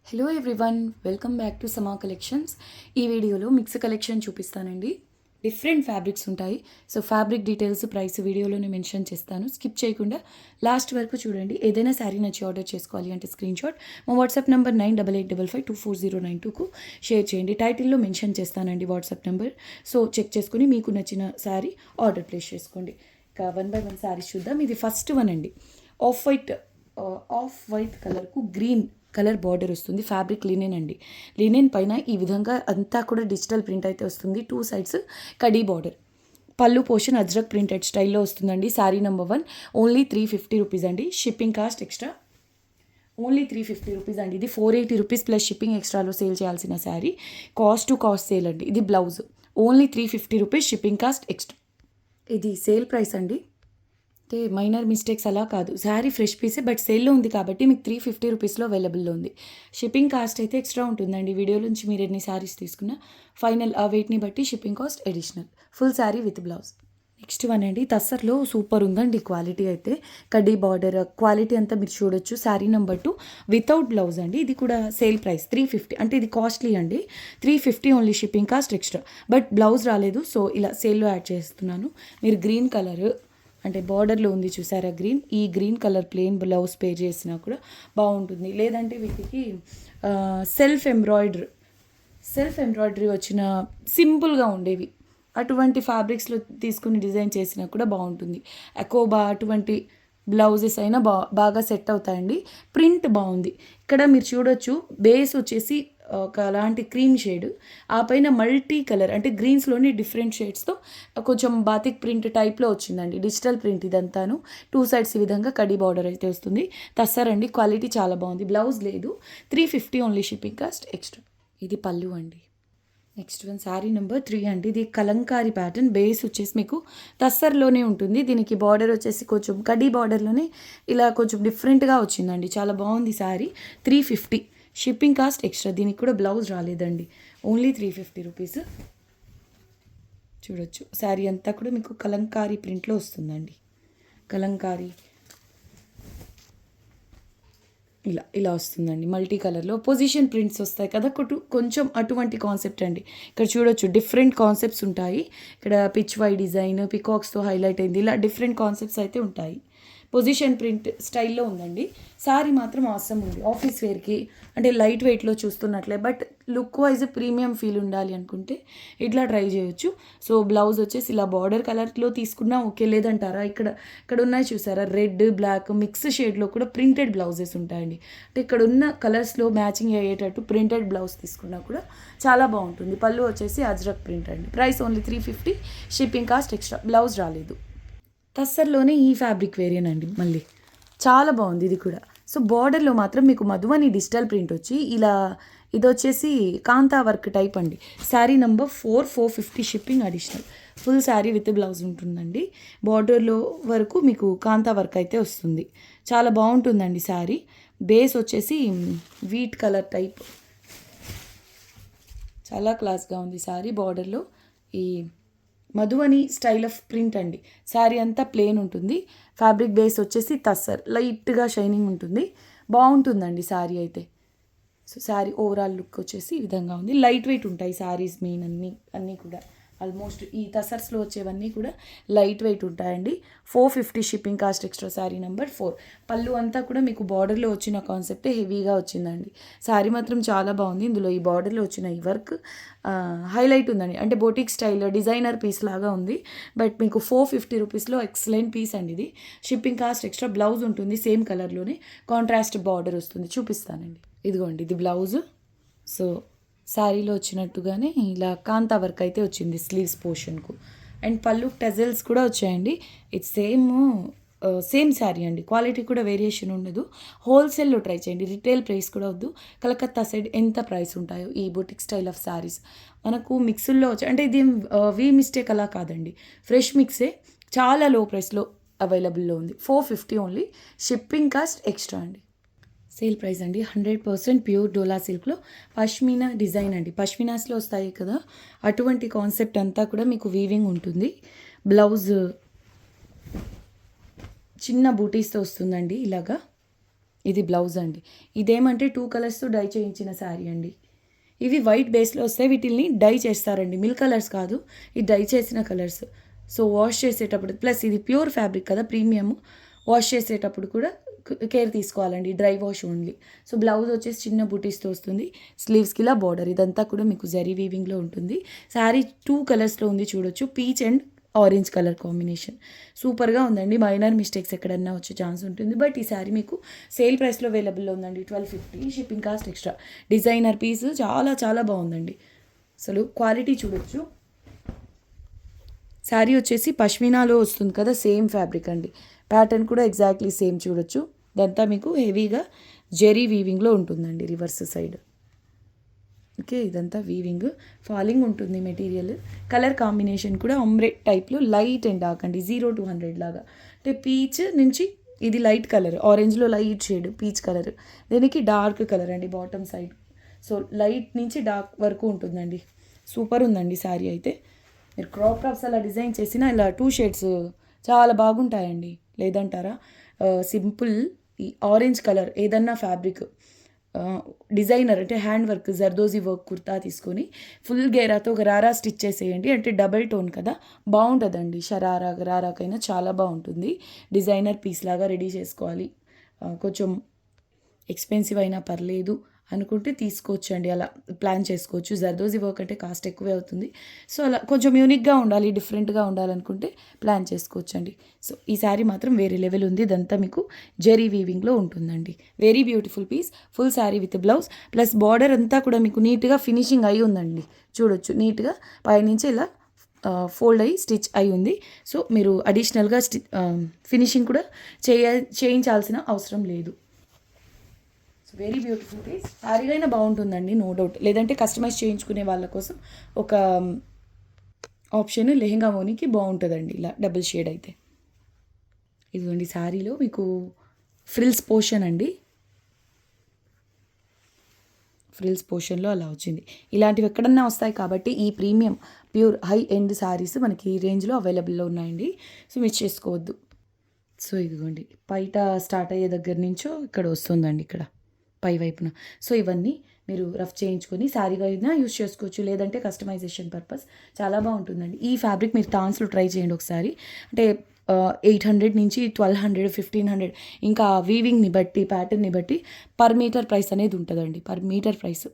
Hello everyone, welcome back to సమా collections. ఈ వీడియోలో మిక్స్ కలెక్షన్ చూపిస్తానండి. డిఫరెంట్ ఫ్యాబ్రిక్స్ ఉంటాయి. సో ఫ్యాబ్రిక్ డీటెయిల్స్, ప్రైస్ వీడియోలోనే మెన్షన్ చేస్తాను. స్కిప్ చేయకుండా లాస్ట్ వరకు చూడండి. ఏదైనా శారీ నచ్చి ఆర్డర్ చేసుకోవాలి అంటే స్క్రీన్ షాట్ మా వాట్సాప్ నెంబర్ 9885524092కు షేర్ చేయండి. టైటిల్లో మెన్షన్ చేస్తానండి వాట్సాప్ నెంబర్. సో చెక్ చేసుకుని మీకు నచ్చిన శారీ ఆర్డర్ ప్లేస్ చేసుకోండి. ఇక వన్ బై వన్ శారీస్ చూద్దాం. ఇది ఫస్ట్ వన్ అండి. ఆఫ్ వైట్ కలర్కు గ్రీన్ కలర్ బార్డర్ వస్తుంది. ఫ్యాబ్రిక్ లినెన్ అండి. లినెన్ పైన ఈ విధంగా అంతా కూడా డిజిటల్ ప్రింట్ అయితే వస్తుంది. 2 సైడ్స్ కడీ బార్డర్. పళ్ళు పోర్షన్ అజ్రక్ ప్రింటెడ్ స్టైల్లో వస్తుందండి. శారీ నెంబర్ 1 ఓన్లీ 350 రూపీస్ అండి. Shipping cost extra only 350 rupees అండి. ఇది 480 రూపీస్ ప్లస్ షిప్పింగ్ ఎక్స్ట్రాలో సేల్ చేయాల్సిన sari. Cost to cost sale అండి. ఇది blouse only 350 rupees, shipping cost extra. ఇది సేల్ ప్రైస్ అండి. అంటే మైనర్ మిస్టేక్స్ అలా కాదు. శారీ ఫ్రెష్ పీసే, బట్ సేల్లో ఉంది కాబట్టి మీకు 350 రూపీస్లో అవైలబుల్లో ఉంది. షిప్పింగ్ కాస్ట్ అయితే ఎక్స్ట్రా ఉంటుందండి. వీడియో నుంచి మీరు ఎన్ని శారీస్ తీసుకున్నా ఫైనల్ ఆ వెయిట్ని బట్టి shipping cost additional. Full sari with blouse. Next one అండి. తస్సర్లో సూపర్ ఉందండి క్వాలిటీ అయితే. కడ్డీ బార్డర్ క్వాలిటీ అంతా మీరు చూడొచ్చు. శారీ నెంబర్ 2 వితౌట్ బ్లౌజ్ అండి. ఇది కూడా సేల్ ప్రైస్ 350. అంటే ఇది కాస్ట్లీ అండి. 350 only, shipping cost extra. But blouse రాలేదు, సో ఇలా సేల్లో యాడ్ చేస్తున్నాను. మీరు గ్రీన్ కలర్ అంటే బార్డర్లో ఉంది చూసారా గ్రీన్, ఈ green colour plain blouse pay చేసినా కూడా బాగుంటుంది. లేదంటే వీటికి సెల్ఫ్ ఎంబ్రాయిడరీ వచ్చిన సింపుల్గా ఉండేవి అటువంటి ఫ్యాబ్రిక్స్లో తీసుకుని డిజైన్ చేసినా కూడా బాగుంటుంది. ఎకోబా అటువంటి బ్లౌజెస్ అయినా బాగా సెట్ అవుతాయండి. ప్రింట్ బాగుంది. ఇక్కడ మీరు చూడొచ్చు, బేస్ వచ్చేసి ఒక అలాంటి క్రీమ్ షేడ్, ఆ పైన మల్టీ కలర్ అంటే గ్రీన్స్లోని డిఫరెంట్ షేడ్స్తో కొంచెం బాతిక్ ప్రింట్ టైప్లో వచ్చిందండి. Digital print ఇదంతాను. 2 సైడ్స్ ఈ విధంగా కడీ బార్డర్ అయితే వస్తుంది. తస్సరండి, క్వాలిటీ చాలా బాగుంది. బ్లౌజ్ లేదు. 350 ఓన్లీ, షిప్పింగ్ కాస్ట్ ఎక్స్ట్రా. ఇది పళ్ళు అండి. నెక్స్ట్ వన్ శారీ నెంబర్ 3 అండి. ఇది కలంకారీ ప్యాటర్న్. బేస్ వచ్చేసి మీకు తస్సర్లోనే ఉంటుంది. దీనికి బార్డర్ వచ్చేసి కొంచెం కడీ బార్డర్లోనే ఇలా కొంచెం డిఫరెంట్గా వచ్చిందండి. చాలా బాగుంది శారీ. 350, shipping cost extra. దీనికి కూడా బ్లౌజ్ రాలేదండి. Only 350 rupees. చూడొచ్చు, శారీ అంతా కూడా మీకు కలంకారీ ప్రింట్లో వస్తుందండి. కలంకారీ ఇలా వస్తుందండి. మల్టీ కలర్లో పొజిషన్ ప్రింట్స్ వస్తాయి కదా, కొంచెం అటువంటి కాన్సెప్ట్ అండి. ఇక్కడ చూడొచ్చు, డిఫరెంట్ కాన్సెప్ట్స్ ఉంటాయి. ఇక్కడ పిచ్ వై డిజైన్, పికాక్స్తో హైలైట్ అయింది. ఇలా డిఫరెంట్ కాన్సెప్ట్స్ అయితే ఉంటాయి. పొజిషన్ ప్రింట్ స్టైల్లో ఉందండి. శారీ మాత్రం అవసరం ఉంది ఆఫీస్ వేర్కి. అంటే లైట్ వెయిట్లో చూస్తున్నట్లే, but look wise premium feel ఉండాలి అనుకుంటే ఇట్లా ట్రై చేయొచ్చు. సో బ్లౌజ్ వచ్చేసి ఇలా బార్డర్ కలర్లో తీసుకున్నా ఓకే. లేదంటారా, ఇక్కడ ఉన్నాయి చూసారా, రెడ్ బ్లాక్ మిక్స్ షేడ్లో కూడా ప్రింటెడ్ బ్లౌజెస్ ఉంటాయండి. అంటే ఇక్కడ ఉన్న కలర్స్లో మ్యాచింగ్ అయ్యేటట్టు ప్రింటెడ్ బ్లౌజ్ తీసుకున్నా కూడా చాలా బాగుంటుంది. పళ్ళు వచ్చేసి అజ్రక్ ప్రింట్ అండి. Price only 350, shipping cost extra. Blouse రాలేదు. తస్సర్లోనే ఈ ఫ్యాబ్రిక్ వేరియన్ అండి. మళ్ళీ చాలా బాగుంది ఇది కూడా. సో బార్డర్లో మాత్రం మీకు మధువని డిజిటల్ ప్రింట్ వచ్చి ఇలా, ఇది వచ్చేసి కాంతా వర్క్ టైప్ అండి. Sari number 450, shipping additional. Full sari with blouse ఉంటుందండి. బార్డర్లో వరకు మీకు కాంతా వర్క్ అయితే వస్తుంది. చాలా బాగుంటుందండి శారీ. బేస్ వచ్చేసి వీట్ కలర్ టైప్. చాలా క్లాస్గా ఉంది శారీ. బార్డర్లో ఈ మధువని స్టైల్ ఆఫ్ ప్రింట్ అండి. శారీ అంతా ప్లెయిన్ ఉంటుంది. ఫ్యాబ్రిక్ బేస్ వచ్చేసి తస్సర్, లైట్గా షైనింగ్ ఉంటుంది. బాగుంటుందండి శారీ అయితే. సో శారీ ఓవరాల్ లుక్ వచ్చేసి ఈ విధంగా ఉంది. లైట్ వెయిట్ ఉంటాయి శారీస్ మెయిన్ అన్నీ కూడా. ఆల్మోస్ట్ ఈ తసర్స్లో వచ్చేవన్నీ కూడా లైట్ వెయిట్ ఉంటాయండి. 450, shipping cost extra. Sari number 4. పళ్ళు అంతా కూడా మీకు బార్డర్లో వచ్చిన కాన్సెప్టే హెవీగా వచ్చిందండి. శారీ మాత్రం చాలా బాగుంది. ఇందులో ఈ బార్డర్లో వచ్చిన ఈ వర్క్ హైలైట్ ఉందండి. అంటే బోటిక్ స్టైల్ డిజైనర్ పీస్ లాగా ఉంది. బట్ మీకు 450 రూపీస్లో ఎక్సలెంట్ పీస్ అండి ఇది. Shipping cost extra. బ్లౌజ్ ఉంటుంది సేమ్ కలర్లోనే, కాంట్రాస్ట్ బార్డర్ వస్తుంది. చూపిస్తానండి. ఇదిగోండి, ఇది బ్లౌజ్. సో శారీలో వచ్చినట్టుగానే ఇలా కాంతా వర్క్ అయితే వచ్చింది స్లీవ్స్ పోర్షన్కు. అండ్ పళ్ళు టెజల్స్ కూడా వచ్చాయండి. ఇది సేమ్ శారీ అండి. క్వాలిటీ కూడా వేరియేషన్ ఉండదు. హోల్సేల్లో ట్రై చేయండి. రిటైల్ ప్రైస్ కూడా వద్దు. కలకత్తా సైడ్ ఎంత ప్రైస్ ఉంటాయో ఈ బొటిక్ స్టైల్ ఆఫ్ శారీస్ మనకు మిక్సుల్లో వచ్చాయి. అంటే ఇది వీ మిస్టేక్ అలా కాదండి, ఫ్రెష్ మిక్సే. చాలా లో ప్రైస్లో అవైలబుల్లో ఉంది. 450 ఓన్లీ, షిప్పింగ్ కాస్ట్ ఎక్స్ట్రా అండి. సేల్ ప్రైస్ అండి. 100% ప్యూర్ డోలా సిల్క్లో పష్మీనా డిజైన్ అండి. పష్మీనాస్లో వస్తాయి కదా, అటువంటి కాన్సెప్ట్ అంతా కూడా మీకు వీవింగ్ ఉంటుంది. బ్లౌజ్ చిన్న బూటీస్తో వస్తుందండి ఇలాగా. ఇది బ్లౌజ్ అండి. ఇదేమంటే 2 కలర్స్తో డై చేయించిన శారీ అండి. ఇవి వైట్ బేస్లో వస్తాయి, వీటిల్ని డై చేస్తారండి. మిల్క్ కలర్స్ కాదు, ఇది డై చేసిన కలర్స్. సో వాష్ చేసేటప్పుడు ప్లస్ ఇది ప్యూర్ ఫ్యాబ్రిక్ కదా, ప్రీమియం. వాష్ చేసేటప్పుడు కూడా కేర్ తీసుకోవాలండి, dry wash only. So blouse వచ్చేసి చిన్న బూటీస్తో వస్తుంది, స్లీవ్స్కి ఇలా బార్డర్. ఇదంతా కూడా మీకు జరీ వీవింగ్లో ఉంటుంది. శారీ 2 కలర్స్లో ఉంది చూడొచ్చు, peach and orange colour combination. సూపర్గా ఉందండి. మైనర్ మిస్టేక్స్ ఎక్కడన్నా వచ్చే ఛాన్స్ ఉంటుంది, బట్ ఈ శారీ మీకు సేల్ ప్రైస్లో అవైలబుల్లో ఉందండి. 1250, shipping cost extra. Designer piece చాలా చాలా బాగుందండి. అసలు క్వాలిటీ చూడొచ్చు. శారీ వచ్చేసి పష్మినాలో వస్తుంది కదా, సేమ్ ఫ్యాబ్రిక్ అండి. ప్యాటర్న్ కూడా ఎగ్జాక్ట్లీ సేమ్ చూడొచ్చు. ఇదంతా మీకు హెవీగా జెరీ వీవింగ్లో ఉంటుందండి, రివర్స్ సైడ్. ఓకే, ఇదంతా వీవింగ్, ఫాలింగ్ ఉంటుంది మెటీరియల్. కలర్ కాంబినేషన్ కూడా ఆమ్రే టైప్లో లైట్ అండ్ డార్క్ అండి, 0 to 100 లాగా. అంటే పీచ్ నుంచి ఇది లైట్ కలర్, ఆరెంజ్లో లైట్ షేడ్ పీచ్ కలర్, దీనికి డార్క్ కలర్ అండి బాటమ్ సైడ్. సో లైట్ నుంచి డార్క్ వరకు ఉంటుందండి. సూపర్ ఉందండి శారీ అయితే. మీరు క్రాప్ టాప్స్ అలా డిజైన్ చేసిన ఇలా 2 షేడ్స్ చాలా బాగుంటాయండి. లేదంటారా? సింపుల్ ఈ ఆరెంజ్ కలర్ ఏదన్నా ఫ్యాబ్రిక్ డిజైనర్ అంటే hand work zardozi work kurta తీసుకొని ఫుల్ గేరాతో గరారా స్టిచ్ చేసేయండి. అంటే డబల్ టోన్ కదా, బాగుంటుందండి. షరారా గరారాకైనా చాలా బాగుంటుంది. డిజైనర్ పీస్ లాగా రెడీ చేసుకోవాలి, కొంచెం ఎక్స్పెన్సివ్ అయినా పర్లేదు అనుకుంటే తీసుకోవచ్చండి, అలా ప్లాన్ చేసుకోవచ్చు. జర్దోజీ వర్క్ అంటే కాస్ట్ ఎక్కువే అవుతుంది. సో అలా కొంచెం యూనిక్గా ఉండాలి, డిఫరెంట్గా ఉండాలనుకుంటే ప్లాన్ చేసుకోవచ్చండి. సో ఈ శారీ మాత్రం వేరే లెవెల్ ఉంది. ఇదంతా మీకు జెరీ వీవింగ్లో ఉంటుందండి. Very beautiful piece, full sari with blouse plus border అంతా కూడా మీకు నీట్గా ఫినిషింగ్ అయి ఉందండి. చూడొచ్చు, నీట్గా పైనుంచి ఇలా ఫోల్డ్ అయ్యి స్టిచ్ అయి ఉంది. సో మీరు అడిషనల్గా ఫినిషింగ్ కూడా చేయించాల్సిన అవసరం లేదు. Very beautiful piece. శారీ అయినా బాగుంటుందండి, నో డౌట్. లేదంటే కస్టమైజ్ చేయించుకునే వాళ్ళ కోసం ఒక ఆప్షన్ లెహెంగా ఓనికి బాగుంటుందండి, ఇలా డబుల్ షేడ్ అయితే. ఇదిగోండి శారీలో మీకు ఫ్రిల్స్ పోర్షన్ అండి, ఫ్రిల్స్ పోర్షన్లో అలా వచ్చింది. ఇలాంటివి ఎక్కడన్నా వస్తాయి కాబట్టి ఈ premium pure high end saris మనకి ఈ రేంజ్లో అవైలబుల్లో ఉన్నాయండి. సో మిస్ చేసుకోవద్దు. సో ఇదిగోండి బయట స్టార్ట్ అయ్యే దగ్గర నుంచో ఇక్కడ వస్తుందండి, ఇక్కడ పై వైపున. సో ఇవన్నీ మీరు రఫ్ చేయించుకొని శారీగా అయినా యూస్ చేసుకోవచ్చు, లేదంటే కస్టమైజేషన్ పర్పస్ చాలా బాగుంటుందండి. ఈ ఫ్యాబ్రిక్ మీరు థాన్స్లో ట్రై చేయండి ఒకసారి. అంటే 800 నుంచి 1200, 1500, ఇంకా వీవింగ్ని బట్టి ప్యాటర్న్ని బట్టి పర్ మీటర్ ప్రైస్ అనేది ఉంటుందండి, పర్ మీటర్ ప్రైస్.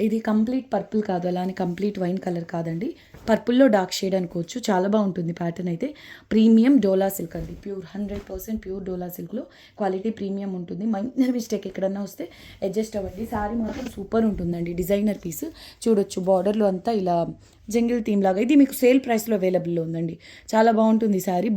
ఇది కంప్లీట్ పర్పుల్ కాదు, అలానే కంప్లీట్ వైన్ కలర్ కాదండి, పర్పుల్లో డార్క్ షేడ్ అనుకోవచ్చు. చాలా బాగుంటుంది ప్యాటర్న్ అయితే. ప్రీమియం డోలా సిల్క్ అండి, ప్యూర్ 100% ప్యూర్ డోలా సిల్క్లో క్వాలిటీ ప్రీమియం ఉంటుంది. మైనర్ మిస్టేక్ ఎక్కడన్నా వస్తే అడ్జస్ట్ అవ్వండి. శారీ మాత్రం సూపర్ ఉంటుందండి, డిజైనర్ పీస్. చూడొచ్చు బార్డర్లో అంతా ఇలా జంగిల్ థీమ్ లాగా. ఇది మీకు సేల్ ప్రైస్లో అవైలబుల్లో ఉందండి. చాలా బాగుంటుంది శారీ.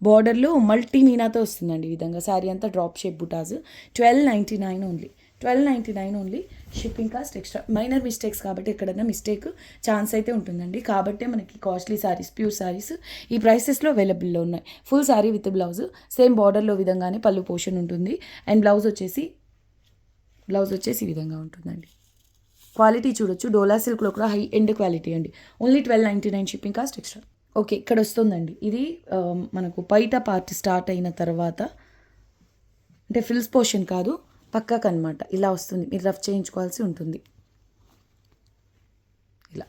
బార్డర్లో మల్టీ మీనాతో వస్తుందండి ఈ విధంగా. శారీ అంతా డ్రాప్ షేప్ బుటాస్. 1299 only, 1299 only. Shipping cost extra. Minor mistakes కాబట్టి ఎక్కడైనా మిస్టేక్ ఛాన్స్ అయితే ఉంటుందండి. కాబట్టే మనకి కాస్ట్లీ శారీస్, ప్యూర్ శారీస్ ఈ ప్రైసెస్లో అవైలబుల్లో ఉన్నాయి. Full sari with blouse, same బార్డర్లో విధంగానే పళ్ళు పోర్షన్ ఉంటుంది. అండ్ బ్లౌజ్ వచ్చేసి ఈ విధంగా ఉంటుందండి. క్వాలిటీ చూడొచ్చు, డోలా సిల్క్లో కూడా హై ఎండ్ క్వాలిటీ అండి. Only 1299 shipping cost extra. Okay, ఇక్కడ వస్తుందండి. ఇది మనకు పైట పార్ట్ స్టార్ట్ అయిన తర్వాత, అంటే ఫ్రిల్స్ పోర్షన్ కాదు, పక్కకు అనమాట ఇలా వస్తుంది. మీరు రఫ్ చేయించుకోవాల్సి ఉంటుంది. ఇలా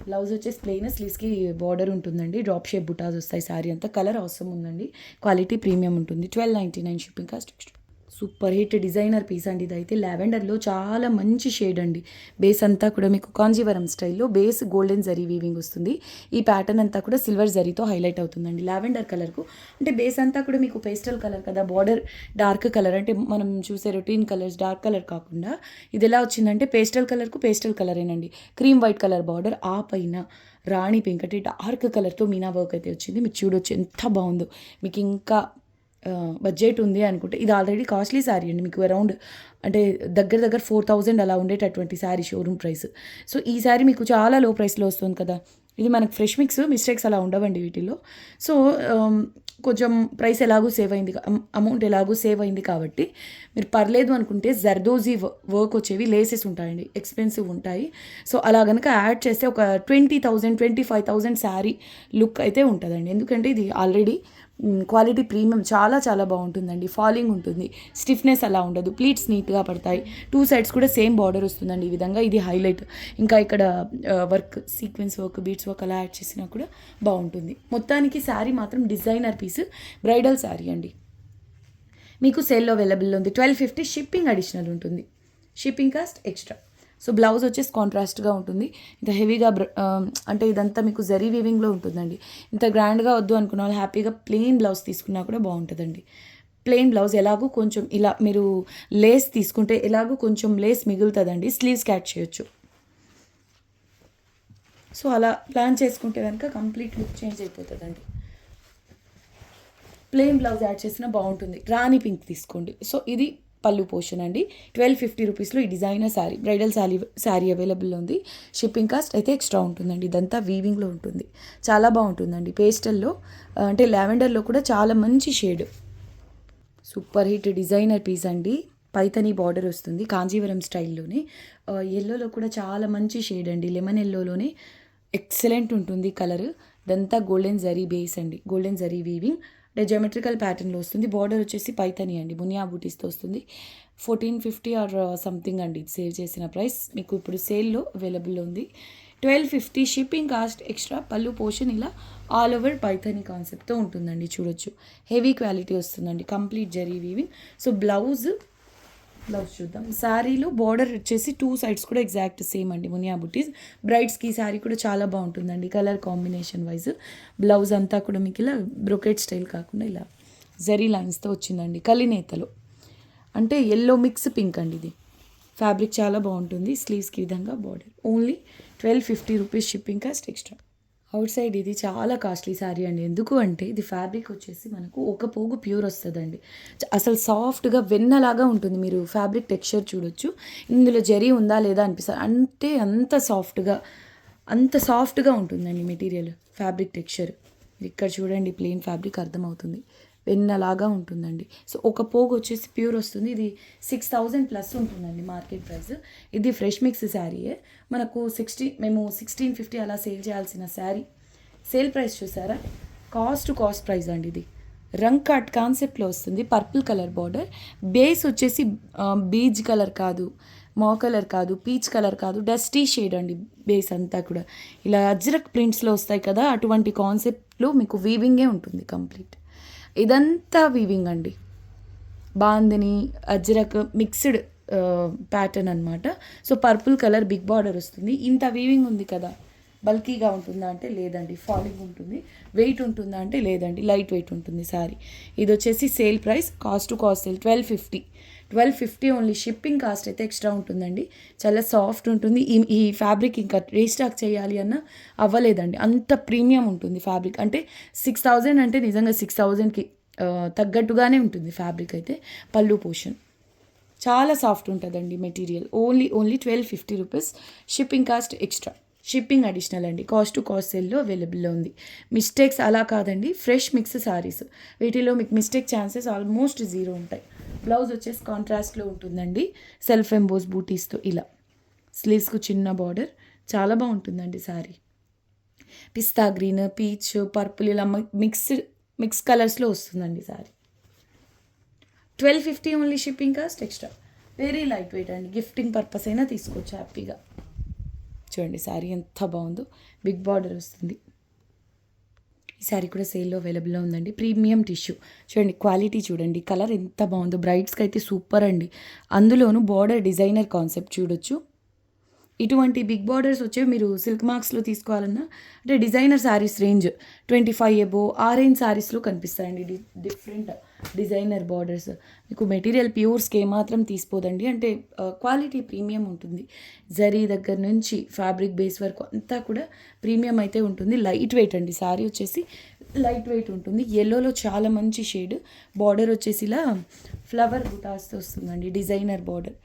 బ్లౌజ్ వచ్చేసి ప్లెయిన్, స్లీవ్స్కి బార్డర్ ఉంటుందండి. డ్రాప్ షేప్ బుటాస్ వస్తాయి. శారీ అంతా కలర్ అవసరం ఉందండి. క్వాలిటీ ప్రీమియం ఉంటుంది. 1299 shipping cost extra. Super hit designer piece అండి. ఇదైతే లావెండర్లో చాలా మంచి షేడ్ అండి. బేస్ అంతా కూడా మీకు కాంజీవరం స్టైల్లో బేస్ గోల్డెన్ జరీ వీవింగ్ వస్తుంది. ఈ ప్యాటర్న్ అంతా కూడా సిల్వర్ జరీతో హైలైట్ అవుతుందండి. లావెండర్ కలర్కు అంటే బేస్ అంతా కూడా మీకు పేస్టల్ కలర్ కదా, బార్డర్ డార్క్ కలర్. అంటే మనం చూసే రొటీన్ కలర్స్ డార్క్ కలర్ కాకుండా ఇది ఎలా వచ్చిందంటే పేస్టల్ కలర్కు పేస్టల్ కలరేనండి. క్రీమ్ వైట్ కలర్ బార్డర్, ఆ పైన రాణి పింక్ అంటే డార్క్ కలర్తో మీనా వర్క్ అయితే వచ్చింది. మీరు చూడొచ్చు ఎంత బాగుందో. మీకు ఇంకా బడ్జెట్ ఉంది అనుకుంటే ఇది ఆల్రెడీ కాస్ట్లీ శారీ అండి. మీకు అరౌండ్ అంటే దగ్గర 4000 అలా ఉండేటటువంటి శారీ షోరూమ్ ప్రైస్. సో ఈ శారీ మీకు చాలా లో ప్రైస్లో వస్తుంది కదా. ఇది మనకు ఫ్రెష్ మిస్టేక్స్ అలా ఉండవండి వీటిలో. సో కొంచెం ప్రైస్ ఎలాగూ సేవ్ అయింది, అమౌంట్ ఎలాగూ సేవ్ అయింది కాబట్టి మీరు పర్లేదు అనుకుంటే జర్దోజీ వర్క్ వచ్చేవి లేసెస్ ఉంటాయండి, ఎక్స్పెన్సివ్ ఉంటాయి. సో అలా కనుక యాడ్ చేస్తే ఒక 20,000, 25,000 శారీ లుక్ అయితే ఉంటుందండి. ఎందుకంటే ఇది ఆల్రెడీ క్వాలిటీ ప్రీమియం చాలా చాలా బాగుంటుందండి. ఫాలింగ్ ఉంటుంది, స్టిఫ్నెస్ అలా ఉండదు, ప్లీట్స్ నీట్గా పడతాయి. 2 సైడ్స్ కూడా సేమ్ బార్డర్ వస్తుందండి ఈ విధంగా. ఇది హైలైట్. ఇంకా ఇక్కడ work, sequence work, beads work అలా యాడ్ చేసినా కూడా బాగుంటుంది. మొత్తానికి శారీ మాత్రం డిజైనర్ పీస్, బ్రైడల్ శారీ అండి. మీకు సేల్లో అవైలబుల్ ఉంది. 1250, షిప్పింగ్ అడిషనల్ ఉంటుంది, shipping cost extra. So blouse వచ్చేసి కాంట్రాస్ట్గా ఉంటుంది. ఇంత హెవీగా అంటే ఇదంతా మీకు జరీ వీవింగ్లో ఉంటుందండి. ఇంత గ్రాండ్గా వద్దు అనుకున్న వాళ్ళు హ్యాపీగా ప్లెయిన్ బ్లౌజ్ తీసుకున్నా కూడా బాగుంటుందండి. ప్లెయిన్ బ్లౌజ్ ఎలాగూ కొంచెం ఇలా మీరు లేస్ తీసుకుంటే ఎలాగూ కొంచెం లేస్ మిగులుతుందండి, స్లీవ్స్ క్యాట్ చేయొచ్చు. సో అలా ప్లాన్ చేసుకుంటే కనుక కంప్లీట్ లుక్ చేంజ్ అయిపోతుందండి. ప్లెయిన్ బ్లౌజ్ యాడ్ చేసినా బాగుంటుంది. రాణి పింక్ తీసుకోండి. సో ఇది పళ్ళు పోర్షన్ అండి. 1250 రూపీస్లో ఈ designer sari, bridal sari available ఉంది. షిప్పింగ్ కాస్ట్ అయితే ఎక్స్ట్రా ఉంటుందండి. ఇదంతా వీవింగ్లో ఉంటుంది, చాలా బాగుంటుందండి. పేస్టల్లో అంటే లావెండర్లో కూడా చాలా మంచి shade, super hit designer piece అండి. పైతని బార్డర్ వస్తుంది కాంజీవరం స్టైల్లోనే. ఎల్లోలో కూడా చాలా మంచి షేడ్ అండి, లెమన్ ఎల్లోలోనే ఎక్సలెంట్ ఉంటుంది కలర్. ఇదంతా గోల్డెన్ జరీ బేస్ అండి, గోల్డెన్ జరీ వీవింగ్. అంటే జామెట్రికల్ ప్యాటర్న్లో వస్తుంది. బార్డర్ వచ్చేసి పైతని అండి, మునియా బూటీస్తో వస్తుంది. 1450 ఆర్ సంథింగ్ అండి సేవ్ చేసిన ప్రైస్. మీకు ఇప్పుడు సేల్లో అవైలబుల్ ఉంది. 1250, షిప్పింగ్ కాస్ట్ ఎక్స్ట్రా. పళ్ళు పోర్షన్ ఇలా ఆల్ ఓవర్ పైతని కాన్సెప్ట్తో ఉంటుందండి. చూడొచ్చు, హెవీ క్వాలిటీ వస్తుందండి, complete zari weaving. So blouse చూద్దాం. శారీలో బార్డర్ వచ్చేసి 2 సైడ్స్ కూడా ఎగ్జాక్ట్ సేమ్ అండి, మునియా బుటీస్. బ్రైడ్స్కి ఈ శారీ కూడా చాలా బాగుంటుందండి, కలర్ కాంబినేషన్ వైజ్. బ్లౌజ్ అంతా కూడా మీకు ఇలా బ్రొకెట్ స్టైల్ కాకుండా ఇలా జరీ లైన్స్తో వచ్చిందండి, కలినేతలో. అంటే ఎల్లో మిక్స్ పింక్ అండి ఇది. ఫ్యాబ్రిక్ చాలా బాగుంటుంది. స్లీవ్స్కి విధంగా border. Only 1250 rupees, shipping cost extra. Out side ఇది చాలా కాస్ట్లీ శారీ అండి. ఎందుకు అంటే ఇది ఫ్యాబ్రిక్ వచ్చేసి మనకు ఒక పోగు ప్యూర్ వస్తుందండి. అసలు సాఫ్ట్గా వెన్నలాగా ఉంటుంది. మీరు ఫ్యాబ్రిక్ టెక్స్చర్ చూడొచ్చు. ఇందులో జరీ ఉందా లేదా అనిపిస్తుంది, అంటే అంత సాఫ్ట్గా ఉంటుందండి మెటీరియల్, ఫ్యాబ్రిక్ టెక్స్చర్. ఇక్కడ చూడండి, ప్లెయిన్ ఫ్యాబ్రిక్ అర్థమవుతుంది, వెన్నలాగా ఉంటుందండి. సో ఒక పోగు వచ్చేసి ప్యూర్ వస్తుంది. ఇది 6000 ప్లస్ ఉంటుందండి మార్కెట్ ప్రైస్. ఇది ఫ్రెష్ మిక్స్ శారీయే. మనకు మేము 1650 అలా సేల్ చేయాల్సిన శారీ సేల్ ప్రైస్ చూసారా, కాస్ట్ ప్రైస్ అండి. ఇది రంగ్ కట్ కాన్సెప్ట్లో వస్తుంది, పర్పుల్ కలర్ బార్డర్. బేస్ వచ్చేసి బీజ్ కలర్ కాదు, మా కలర్ కాదు, పీచ్ కలర్ కాదు, డస్టీ షేడ్ అండి. బేస్ అంతా కూడా ఇలా అజ్రక్ ప్రింట్స్లో వస్తాయి కదా, అటువంటి కాన్సెప్ట్లో మీకు వీవింగే ఉంటుంది కంప్లీట్. ఇదంతా వీవింగ్ అండి, బాందిని అజ్రక్ మిక్స్డ్ ప్యాటర్న్ అనమాట. So purple colour big border వస్తుంది. ఇంత వీవింగ్ ఉంది కదా, బల్కీగా ఉంటుందా అంటే లేదండి, ఫాలింగ్ ఉంటుంది. వెయిట్ ఉంటుందా అంటే లేదండి, లైట్ వెయిట్ ఉంటుంది శారీ. ఇది వచ్చేసి sale price, cost sale 1250 only. Shipping cost అయితే ఎక్స్ట్రా ఉంటుందండి. చాలా సాఫ్ట్ ఉంటుంది. ఈ ఫ్యాబ్రిక్ ఇంకా రీస్టాక్ చేయాలి అన్న అవ్వలేదండి, అంత ప్రీమియం ఉంటుంది ఫ్యాబ్రిక్. అంటే 6000 అంటే నిజంగా 6000కి తగ్గట్టుగానే ఉంటుంది ఫ్యాబ్రిక్ అయితే. పళ్ళు పోర్షన్ చాలా సాఫ్ట్ ఉంటుందండి material. Only 1250 rupees, shipping cost extra, shipping additional అండి. కాస్ట్ సేల్లో అవైలబుల్లో ఉంది. మిస్టేక్స్ అలా కాదండి, ఫ్రెష్ మిక్స్ శారీస్, వీటిలో మీకు మిస్టేక్ ఛాన్సెస్ ఆల్మోస్ట్ జీరో ఉంటాయి. బ్లౌజ్ వచ్చేసి కాంట్రాస్ట్లో ఉంటుందండి, సెల్ఫ్ ఎంబోస్ బూటీస్తో ఇలా. స్లీవ్స్కు చిన్న బార్డర్, చాలా బాగుంటుందండి శారీ. పిస్తా గ్రీన్, పీచ్, పర్పుల్ ఇలా మిక్స్ కలర్స్లో వస్తుందండి sari. 1250 only, shipping cost extra. Very light weight అండి, గిఫ్టింగ్ పర్పస్ అయినా తీసుకోవచ్చు హ్యాపీగా. చూడండి శారీ ఎంత బాగుందో, బిగ్ బార్డర్ వస్తుంది. ఈ శారీ కూడా సేల్లో అవైలబుల్లో ఉందండి. ప్రీమియం టిష్యూ చూడండి, క్వాలిటీ చూడండి, కలర్ ఎంత బాగుందో. బ్రైడ్స్కి అయితే సూపర్ అండి. అందులోనూ బార్డర్ డిజైనర్ కాన్సెప్ట్ చూడొచ్చు. ఇటువంటి బిగ్ బార్డర్స్ వచ్చేవి మీరు సిల్క్ మార్క్స్లో తీసుకోవాలన్నా అంటే డిజైనర్ శారీస్ రేంజ్ 25 అబోవ్ ఆ రేంజ్ శారీస్లో కనిపిస్తాయండి డిఫరెంట్ డిజైనర్ బార్డర్స్. మీకు మెటీరియల్ ప్యూర్స్కి ఏమాత్రం తీసిపోదండి, అంటే క్వాలిటీ ప్రీమియం ఉంటుంది. జరీ దగ్గర నుంచి ఫ్యాబ్రిక్ బేస్ వరకు అంతా కూడా ప్రీమియం అయితే ఉంటుంది. లైట్ వెయిట్ అండి, శారీ వచ్చేసి లైట్ వెయిట్ ఉంటుంది. ఎల్లోలో చాలా మంచి షేడ్. బార్డర్ వచ్చేసి ఇలా ఫ్లవర్ బుటాస్తో వస్తుందండి, డిజైనర్ బార్డర్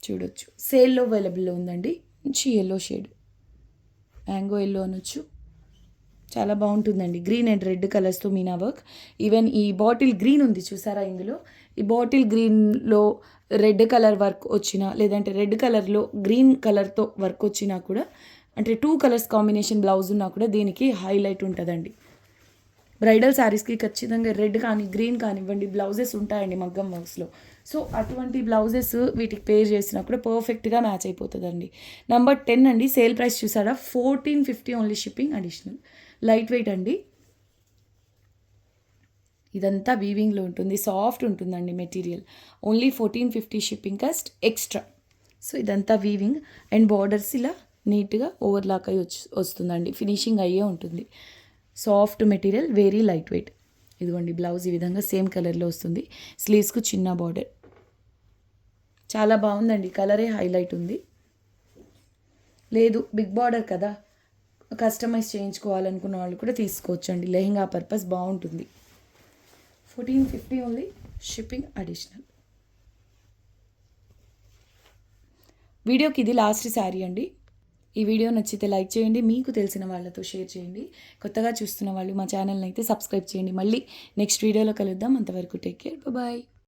చూడొచ్చు. సేల్లో అవైలబుల్లో ఉందండి. మంచి ఎల్లో షేడ్, మ్యాంగో ఎల్లో అనొచ్చు, చాలా బాగుంటుందండి. గ్రీన్ అండ్ రెడ్ కలర్స్తో మీనా వర్క్. ఈవెన్ ఈ బాటిల్ గ్రీన్ ఉంది చూసారా, ఇందులో ఈ బాటిల్ గ్రీన్లో రెడ్ కలర్ వర్క్ వచ్చినా, లేదంటే రెడ్ కలర్లో గ్రీన్ కలర్తో వర్క్ వచ్చినా కూడా, అంటే 2 కలర్స్ కాంబినేషన్ బ్లౌజ్ ఉన్నా కూడా దీనికి హైలైట్ ఉంటుందండి. బ్రైడల్ శారీస్కి ఖచ్చితంగా రెడ్ కానీ గ్రీన్ కానివ్వండి బ్లౌజెస్ ఉంటాయండి మగ్గం వర్క్స్లో. సో అటువంటి బ్లౌజెస్ వీటికి పేర్ చేసినా కూడా పర్ఫెక్ట్గా మ్యాచ్ అయిపోతుందండి. నెంబర్ 10 అండి. సేల్ ప్రైస్ చూసారా, 1450 only, shipping additional. Light weight అండి. ఇదంతా వీవింగ్లో ఉంటుంది, సాఫ్ట్ ఉంటుందండి material. Only 1450 shipping cost extra. So ఇదంతా వీవింగ్ అండ్ బార్డర్స్ ఇలా నీట్గా ఓవర్లాక్ అయ్యి వస్తుందండి. ఫినిషింగ్ అయ్యే ఉంటుంది. Soft material, very light weight. ఇదిగోండి బ్లౌజ్ ఈ విధంగా సేమ్ కలర్లో వస్తుంది. స్లీవ్స్కు చిన్న బార్డర్. చాలా బాగుందండి, కలరే హైలైట్ ఉంది. లేదు బిగ్ బార్డర్ కదా, కస్టమైజ్ చేయించుకోవాలనుకున్న వాళ్ళు కూడా తీసుకోవచ్చండి. లెహెంగా పర్పస్ బాగుంటుంది. 1450 ఓన్లీ, షిప్పింగ్ అడిషనల్. వీడియోకి ఇది లాస్ట్ శారీ అండి. ఈ వీడియో నచ్చితే లైక్ చేయండి, మీకు తెలిసిన వాళ్ళతో షేర్ చేయండి. కొత్తగా చూస్తున్న వాళ్ళు మా ఛానల్ని అయితే సబ్స్క్రైబ్ చేయండి. మళ్ళీ నెక్స్ట్ వీడియోలో కలుద్దాం. అంతవరకు టేక్ కేర్, బాయ్.